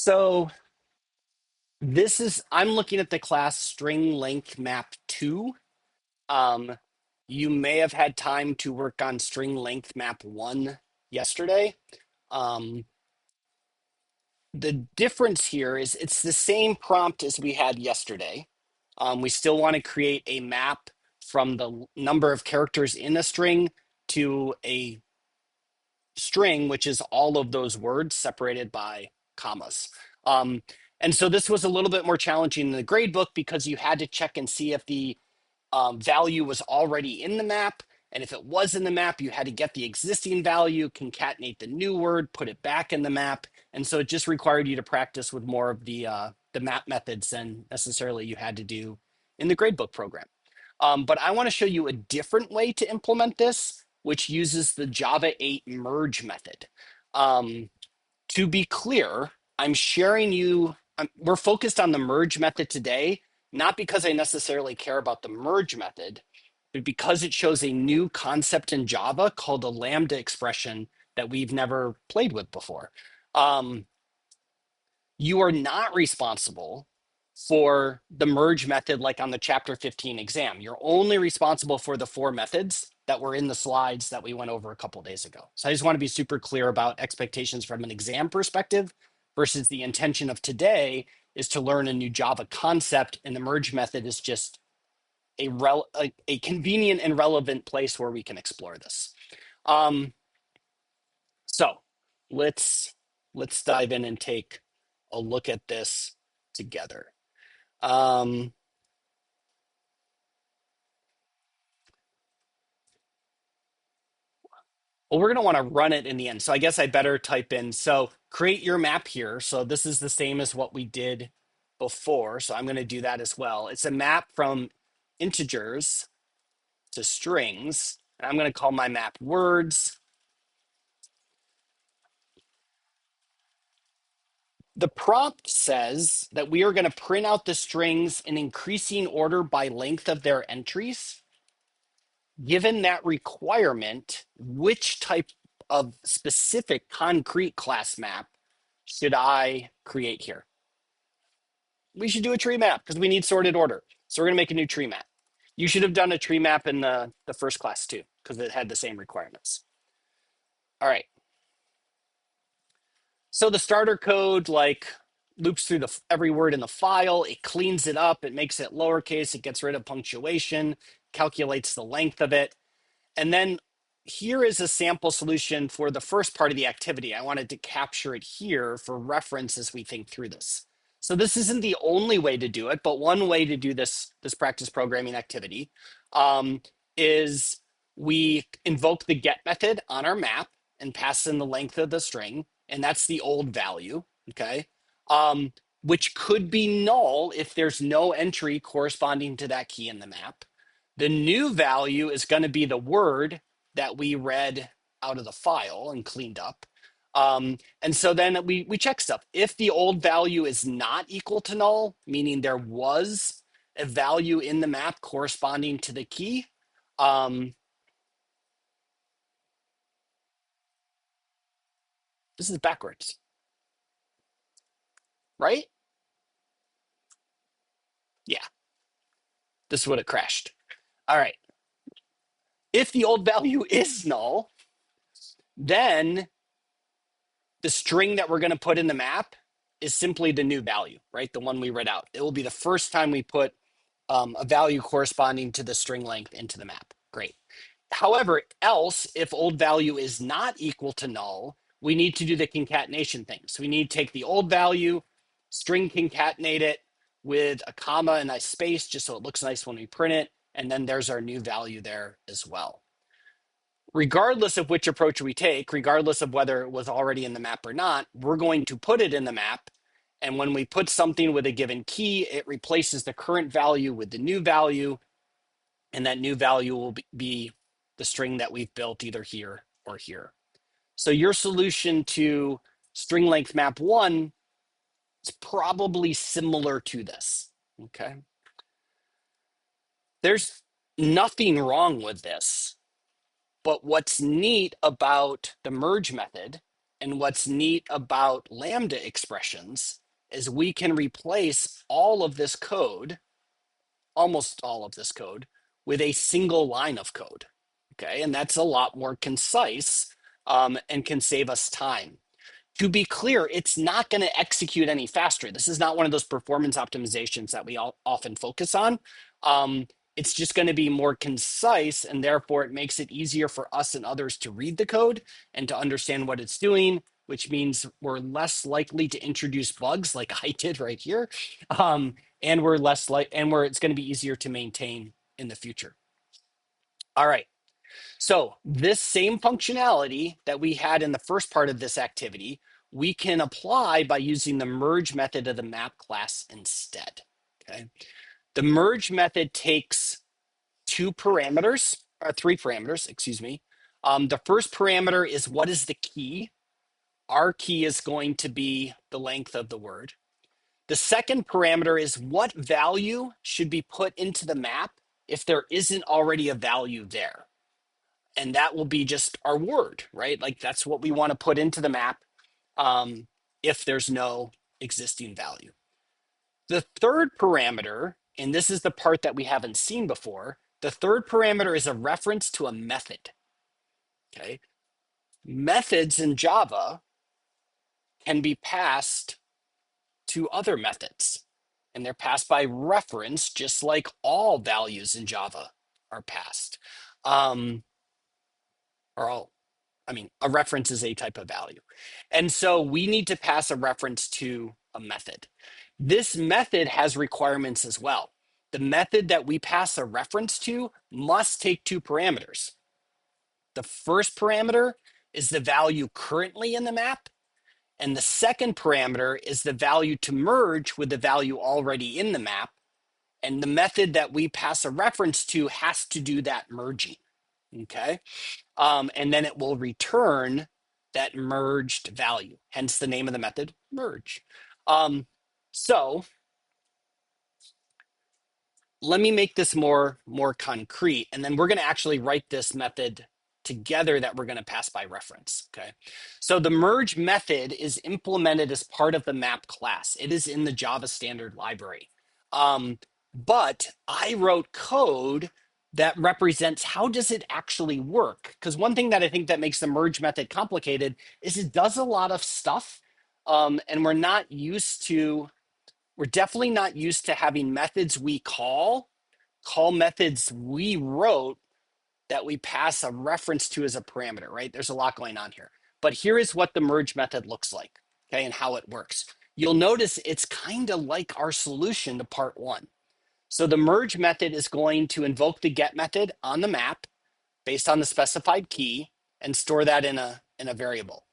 So I'm looking at the class string length map 2. Um, you may have had time to work on string length map 1 yesterday. Um, the difference here is it's the same prompt as we had yesterday. We still want to create a map from the number of characters in a string to a string, which is all of those words separated by commas. Um, and so this was a little bit more challenging in the grade book because you had to check and see if the value was already in the map. And if it was in the map, you had to get the existing value, concatenate the new word, put it back in the map. And so it just required you to practice with more of the map methods than necessarily you had to do in the gradebook program. But I want to show you a different way to implement this, which uses the Java 8 merge method. Um, to be clear, I'm sharing you, we're focused on the merge method today, not because I necessarily care about the merge method, but because it shows a new concept in Java called a lambda expression that we've never played with before. Um, you are not responsible for the merge method like on the chapter 15 exam. You're only responsible for the 4 methods that were in the slides that we went over a couple of days ago. So I just want to be super clear about expectations from an exam perspective versus the intention of today is to learn a new Java concept, and the merge method is just a convenient and relevant place where we can explore this. Um, so let's dive in and take a look at this together. Um, well, we're going to want to run it in the end. So I guess I better type in, so create your map here. So this is the same as what we did before. So I'm going to do that as well. It's a map from integers to strings. And I'm going to call my map words. The prompt says that we are going to print out the strings in increasing order by length of their entries. Given that requirement, which type of specific concrete class map should I create here? We should do a tree map because we need sorted order. So we're going to make a new tree map. You should have done a tree map in the first class too, because it had the same requirements. All right. So the starter code like loops through every word in the file. It cleans it up. It makes it lowercase. It gets rid of punctuation, calculates the length of it. And then here is a sample solution for the first part of the activity. I wanted to capture it here for reference as we think through this. So this isn't the only way to do it, but one way to do this practice programming activity is we invoke the get method on our map and pass in the length of the string, and that's the old value, okay? Which could be null if there's no entry corresponding to that key in the map. The new value is going to be the word that we read out of the file and cleaned up. And so then we check stuff. If the old value is not equal to null, meaning there was a value in the map corresponding to the key, this is backwards, right? Yeah, this would have crashed. All right. If the old value is null, then the string that we're going to put in the map is simply the new value, right? The one we read out. It will be the first time we put a value corresponding to the string length into the map. Great. However, else, if old value is not equal to null, we need to do the concatenation thing. So we need to take the old value, string concatenate it with a comma and a space just so it looks nice when we print it. And then there's our new value there as well. Regardless of which approach we take, regardless of whether it was already in the map or not, we're going to put it in the map. And when we put something with a given key, it replaces the current value with the new value. And that new value will be the string that we've built either here or here. So your solution to string length map 1 is probably similar to this, okay? There's nothing wrong with this. But what's neat about the merge method And what's neat about lambda expressions is we can replace all of this code, almost all of this code, with a single line of code. Okay, and that's a lot more concise and can save us time. To be clear, it's not going to execute any faster. This is not one of those performance optimizations that we all often focus on. It's just going to be more concise, and therefore it makes it easier for us and others to read the code and to understand what it's doing, which means we're less likely to introduce bugs like I did right here, and we're less like, and where it's going to be easier to maintain in the future. All right. So this same functionality that we had in the first part of this activity, we can apply by using the merge method of the map class instead. Okay. The merge method takes three parameters, excuse me. The first parameter is what is the key? Our key is going to be the length of the word. The second parameter is what value should be put into the map if there isn't already a value there. And that will be just our word, right? Like that's what we want to put into the map if there's no existing value. The third parameter, and this is the part that we haven't seen before, the third parameter is a reference to a method, okay? Methods in Java can be passed to other methods, and they're passed by reference, just like all values in Java are passed. Or all, I mean, a reference is a type of value. And so we need to pass a reference to a method. This method has requirements as well. The method that we pass a reference to must take two parameters. The first parameter is the value currently in the map, and the second parameter is the value to merge with the value already in the map. And the method that we pass a reference to has to do that merging, okay? And then it will return that merged value, hence the name of the method, merge. So let me make this more concrete, and then we're going to actually write this method together that we're going to pass by reference, okay? So the merge method is implemented as part of the map class. It is in the Java standard library. But I wrote code that represents how does it actually work? Because one thing that I think that makes the merge method complicated is it does a lot of stuff, and we're definitely not used to having methods we call methods we wrote that we pass a reference to as a parameter, right? There's a lot going on here. But here is what the merge method looks like, okay, and how it works. You'll notice it's kind of like our solution to part one. So the merge method is going to invoke the get method on the map based on the specified key and store that in a variable.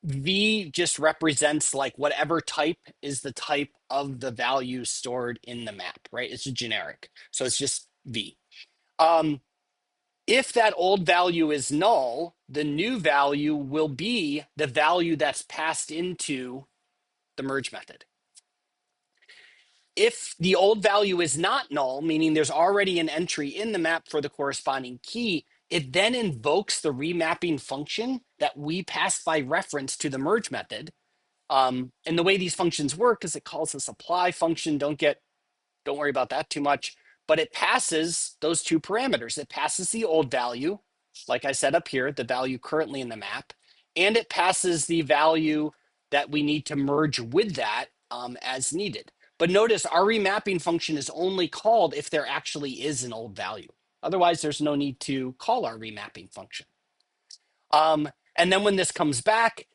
V just represents like whatever type is the type of the value stored in the map, right? It's a generic. So it's just V. If that old value is null, the new value will be the value that's passed into the merge method. If the old value is not null, meaning there's already an entry in the map for the corresponding key, it then invokes the remapping function that we passed by reference to the merge method. And the way these functions work is it calls a supply function. Don't worry about that too much, but it passes those two parameters. It passes the old value, like I said up here, the value currently in the map, and it passes the value that we need to merge with that as needed. But notice our remapping function is only called if there actually is an old value. Otherwise, there's no need to call our remapping function. And then when this comes back,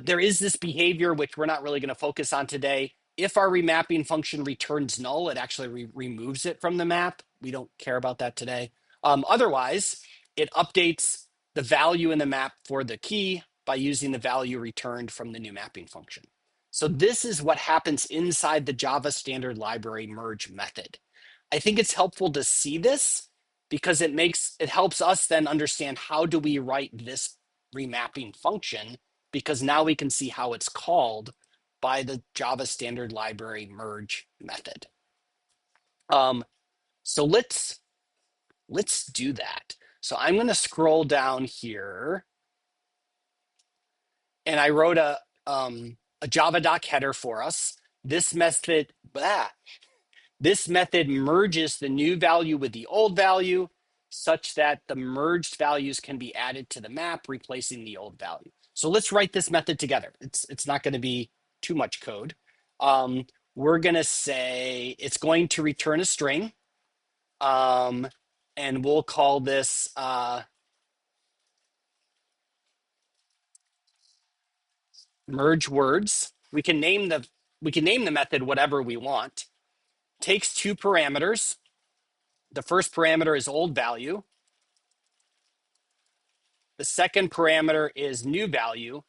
there is this behavior, which we're not really going to focus on today. If our remapping function returns null, it actually removes it from the map. We don't care about that today. Otherwise, it updates the value in the map for the key by using the value returned from the new mapping function. So this is what happens inside the Java standard library merge method. I think it's helpful to see this because it helps us then understand how do we write this remapping function, because now we can see how it's called by the Java standard library merge method. So let's do that. So I'm going to scroll down here and I wrote a Java doc header for us. This method, blah, this method merges the new value with the old value such that the merged values can be added to the map, replacing the old value. So let's write this method together. It's not going to be too much code. Um, we're going to say it's going to return a string, um, and we'll call this merge words. We can name the method whatever we want. Takes two parameters. The first parameter is old value. The second parameter is new value.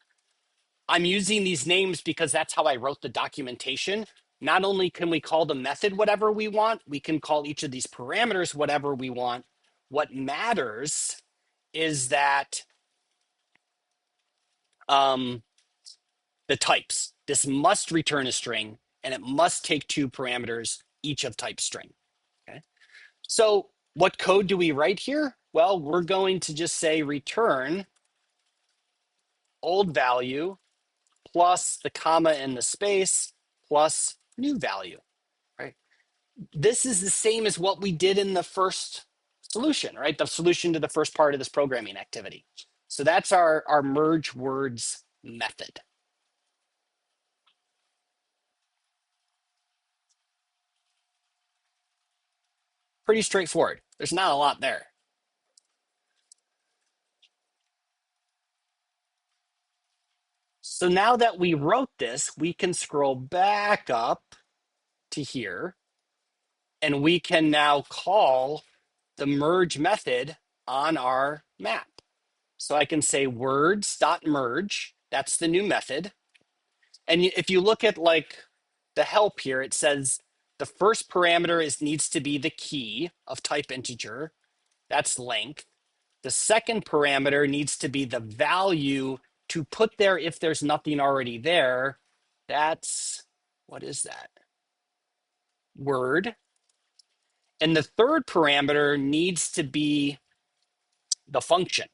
I'm using these names because that's how I wrote the documentation. Not only can we call the method whatever we want, we can call each of these parameters whatever we want. What matters is that um, the types. This must return a string, and it must take two parameters, each of type string. Okay. So what code do we write here? Well, we're going to just say return old value plus the comma and the space plus new value, right? This is the same as what we did in the first solution, right? The solution to the first part of this programming activity. So that's our merge words method. Pretty straightforward. There's not a lot there. So now that we wrote this, we can scroll back up to here, and we can now call the merge method on our map. So I can say words.merge. That's the new method. And if you look at like the help here, it says the first parameter needs to be the key of type integer. That's length. The second parameter needs to be the value to put there if there's nothing already there. That's, what is that? Word. And the third parameter needs to be the function.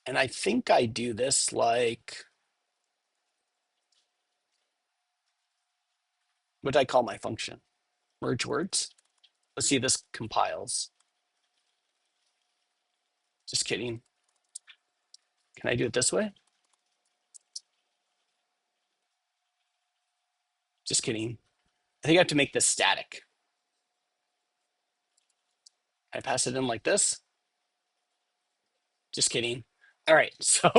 And I think I do this like, what did I call my function? Merge words. Let's see if this compiles. Just kidding. Can I do it this way? Just kidding. I think I have to make this static. Can I pass it in like this? Just kidding. All right, so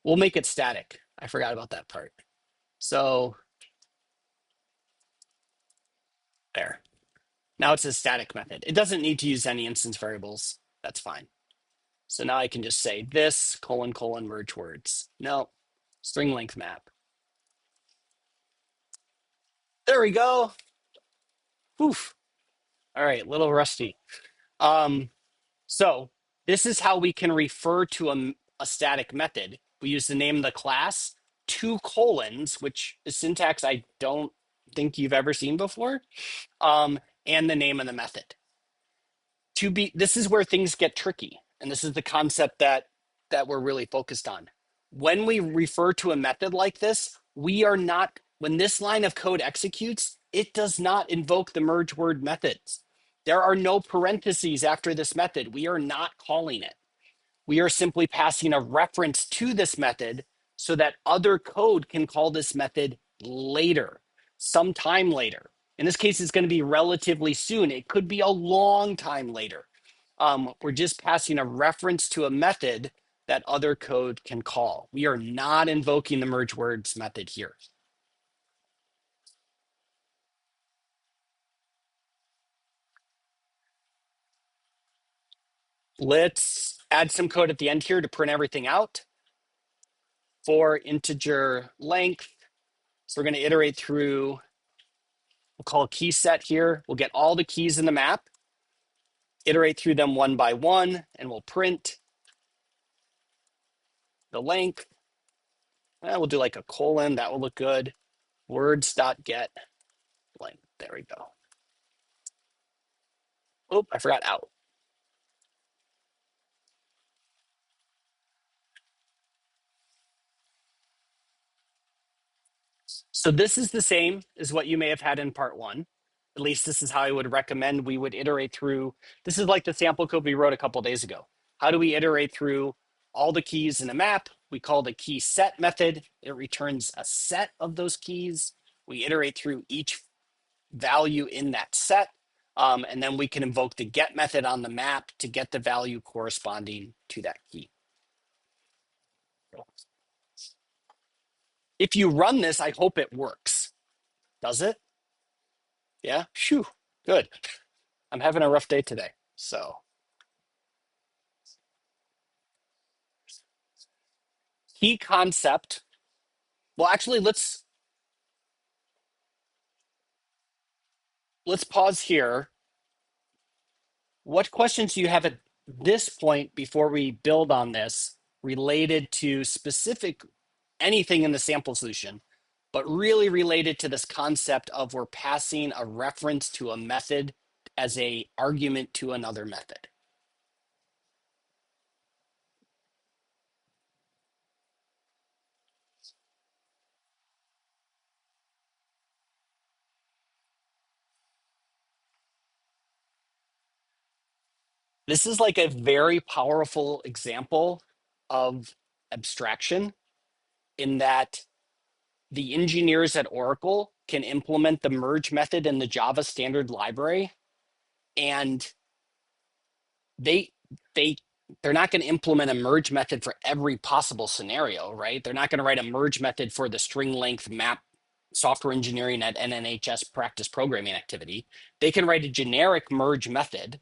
we'll make it static. I forgot about that part. So there. Now it's a static method. It doesn't need to use any instance variables. That's fine. So now I can just say this colon colon merge words. No, string length map. There we go. Oof. All right, little rusty. Um, so this is how we can refer to a static method. We use the name of the class, two colons, which is syntax I don't think you've ever seen before, and the name of the method. This is where things get tricky, and this is the concept that we're really focused on. When we refer to a method like this, we are not, when this line of code executes, it does not invoke the merge word methods. There are no parentheses after this method. We are not calling it. We are simply passing a reference to this method so that other code can call this method later, sometime later. In this case, it's going to be relatively soon. It could be a long time later. We're just passing a reference to a method that other code can call. We are not invoking the merge words method here. Let's add some code at the end here to print everything out. For integer length, so we're going to iterate through, we'll call a key set here. We'll get all the keys in the map, iterate through them one by one, and we'll print the length. We'll do like a colon, that will look good. Words.get length, there we go. Oh, I forgot out. So this is the same as what you may have had in part one. At least this is how I would recommend we would iterate through. This is like the sample code we wrote a couple days ago. How do we iterate through all the keys in a map? We call the key set method. It returns a set of those keys. We iterate through each value in that set. And then we can invoke the get method on the map to get the value corresponding to that key. If you run this, I hope it works. Does it? Yeah? Phew. Good. I'm having a rough day today. So key concept. Well, actually, let's pause here. What questions do you have at this point before we build on this related to specific anything in the sample solution, but really related to this concept of we're passing a reference to a method as a argument to another method? This is like a very powerful example of abstraction in that the engineers at Oracle can implement the merge method in the Java standard library, and they they they're not going to implement a merge method for every possible scenario, right? They're not going to write a merge method for the string length map software engineering at NNHS practice programming activity. They can write a generic merge method,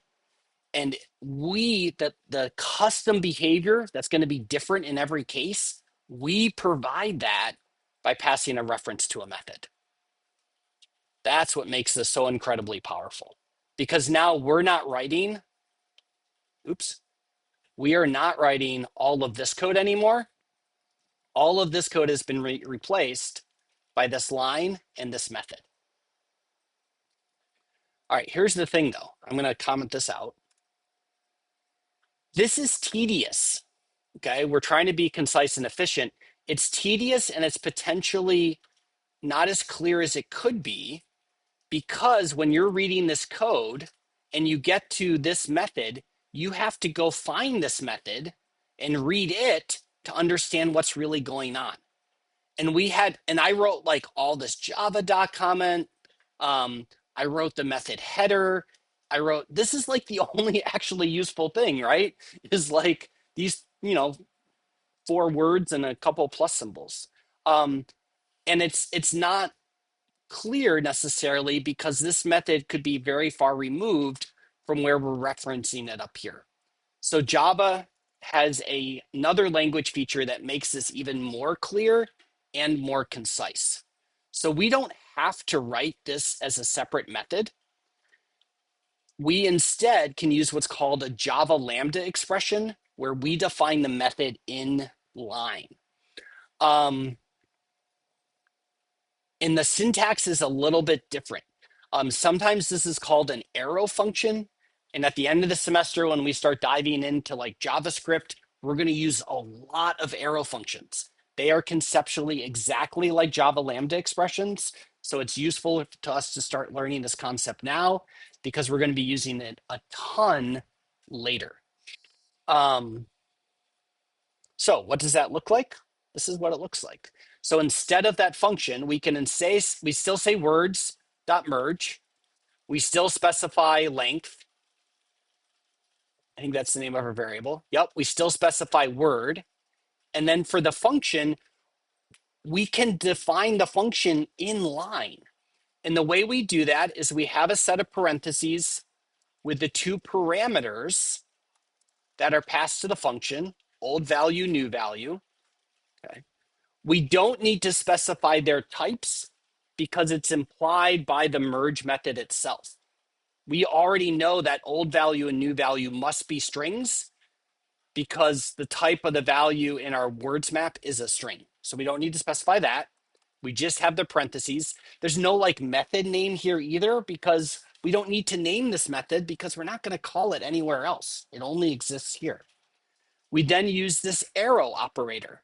and the custom behavior that's going to be different in every case, we provide that by passing a reference to a method. That's what makes this so incredibly powerful. Because now we're not writing, oops, we are not writing all of this code anymore. All of this code has been replaced by this line and this method. All right, here's the thing though. I'm going to comment this out. This is tedious. Okay, we're trying to be concise and efficient. It's tedious and it's potentially not as clear as it could be, because when you're reading this code and you get to this method, you have to go find this method and read it to understand what's really going on. And I wrote like all this Java doc comment. I wrote the method header. This is like the only actually useful thing, right? Is like these, 4 words and a couple plus symbols. And it's not clear necessarily because this method could be very far removed from where we're referencing it up here. So Java has another language feature that makes this even more clear and more concise. So we don't have to write this as a separate method. We instead can use what's called a Java lambda expression, where we define the method in line. And the syntax is a little bit different. Sometimes this is called an arrow function. And at the end of the semester, when we start diving into like JavaScript, we're going to use a lot of arrow functions. They are conceptually exactly like Java Lambda expressions. So it's useful to us to start learning this concept now, because we're going to be using it a ton later. So what does that look like? This is what it looks like. So instead of that function, we still say words dot merge. We still specify length. I think that's the name of our variable. Yep, we still specify word. And then for the function, we can define the function in line. And the way we do that is we have a set of parentheses with the 2 parameters that are passed to the function, old value, new value. Okay. We don't need to specify their types because it's implied by the merge method itself. We already know that old value and new value must be strings because the type of the value in our words map is a string. So we don't need to specify that. We just have the parentheses. There's no like method name here either, because we don't need to name this method because we're not going to call it anywhere else. It only exists here. We then use this arrow operator,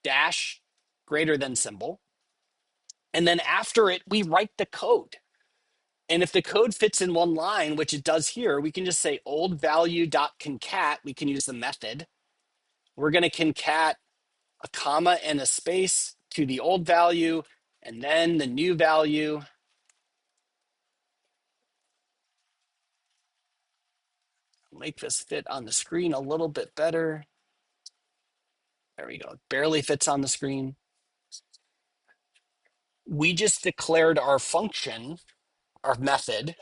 dash greater than symbol. And then after it, we write the code. And if the code fits in one line, which it does here, we can just say old value dot concat. We can use the method. We're going to concat a comma and a space to the old value and then the new value. Make this fit on the screen a little bit better. There we go. It barely fits on the screen. We just declared our function, our method,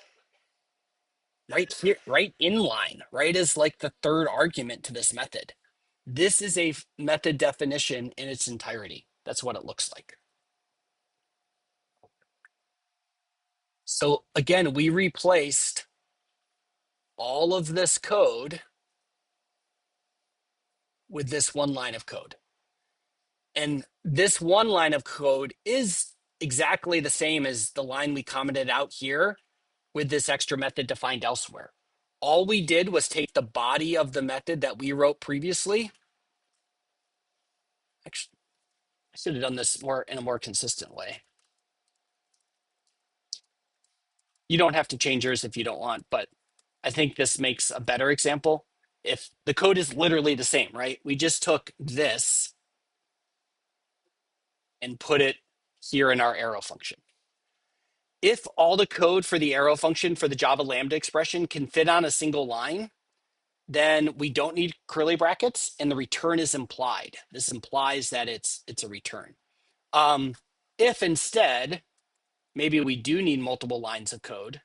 right here, right in line, right as like the third argument to this method. This is a method definition in its entirety. That's what it looks like. So again, we replaced all of this code with this one line of code. And this one line of code is exactly the same as the line we commented out here with this extra method defined elsewhere. All we did was take the body of the method that we wrote previously. Actually, I should have done this more in a more consistent way. You don't have to change yours if you don't want, but I think this makes a better example. If the code is literally the same, right? We just took this and put it here in our arrow function. If all the code for the arrow function for the Java Lambda expression can fit on a single line, then we don't need curly brackets and the return is implied. This implies that it's a return. If instead, maybe we do need multiple lines of code,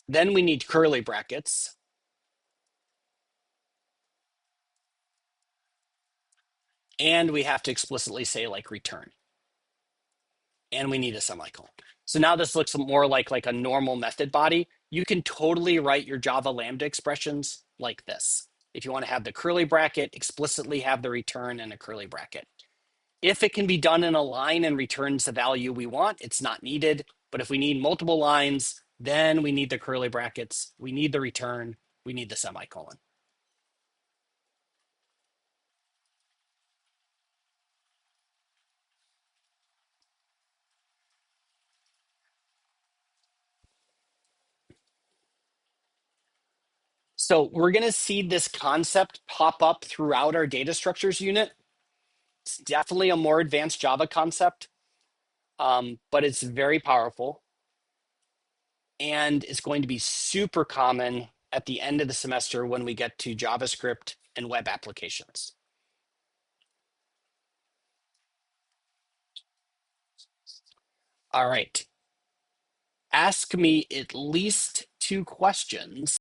then we need curly brackets. And we have to explicitly say like return. And we need a semicolon. So now this looks more like a normal method body. You can totally write your Java Lambda expressions like this. If you want to have the curly bracket, explicitly have the return and a curly bracket. If it can be done in a line and returns the value we want, it's not needed. But if we need multiple lines, then we need the curly brackets, we need the return, we need the semicolon. So we're going to see this concept pop up throughout our data structures unit. It's definitely a more advanced Java concept, but it's very powerful. And it's going to be super common at the end of the semester when we get to JavaScript and web applications. All right. Ask me at least 2 questions